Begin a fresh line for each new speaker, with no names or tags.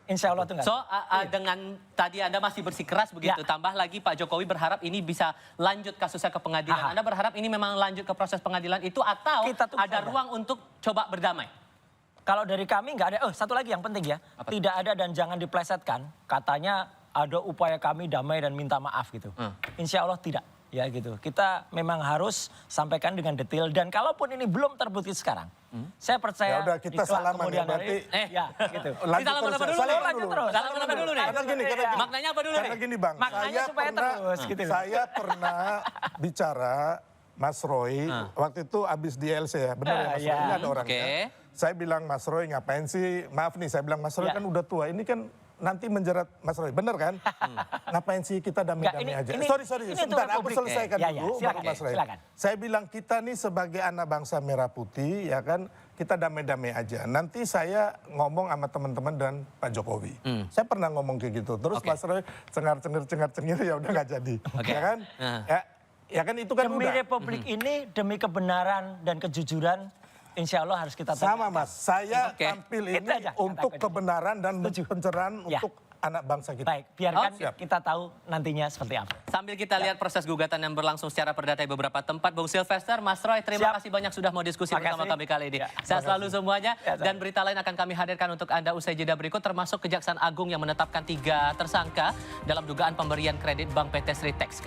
Insya Allah itu enggak.
So, dengan tadi Anda masih bersikeras begitu, tambah lagi Pak Jokowi berharap ini bisa lanjut kasusnya ke pengadilan. Anda berharap ini memang lanjut ke proses pengadilan itu atau ada ruang untuk coba berdamai?
Kalau dari kami nggak ada. Satu lagi yang penting ya, tidak ada dan jangan diplesetkan. Katanya ada upaya kami damai dan minta maaf gitu. Insya Allah tidak. Ya gitu. Kita memang harus sampaikan dengan detail dan kalaupun ini belum terbukti sekarang, saya percaya.
Ya udah kita salaman ya berarti.
Ya gitu.
Kita salaman apa dulu?
Lanjut terus.
Salaman apa dulu nih?
Karena gini,
maknanya apa dulu nih?
Karena gini Bang,
maknanya supaya terus gitu.
Saya pernah bicara Mas Roy waktu itu habis di LC ya, benar ya Mas Roy? Ini ada orangnya. Saya bilang Mas Roy ngapain sih? Maaf nih, saya bilang Mas Roy kan udah tua. Ini kan nanti menjerat Mas Roy, bener kan? Ngapain sih kita damai-damai aja? Sorry, sebentar, aku selesaikan dulu baru Mas Roy. Saya bilang kita nih sebagai anak bangsa merah putih, ya kan, kita damai-damai aja. Nanti saya ngomong sama teman-teman dan Pak Jokowi. Saya pernah ngomong kayak gitu. Terus Mas Roy cengar-cengir, ya udah nggak jadi. Ya kan? Ya kan itu kan
demi
udah.
Republik ini, demi kebenaran dan kejujuran, insya Allah harus kita
sama Mas, saya tampil ini untuk kebenaran dan pencerahan untuk anak bangsa kita.
Baik, biarkan kita tahu nantinya seperti apa.
Sambil kita lihat proses gugatan yang berlangsung secara perdata di beberapa tempat, Bung Sylvester, Mas Roy, terima kasih banyak sudah mau diskusi bersama kami kali ini. Sehat selalu semuanya, dan berita lain akan kami hadirkan untuk Anda usai jeda berikut, termasuk Kejaksaan Agung yang menetapkan 3 tersangka dalam dugaan pemberian kredit Bank PT Sritex.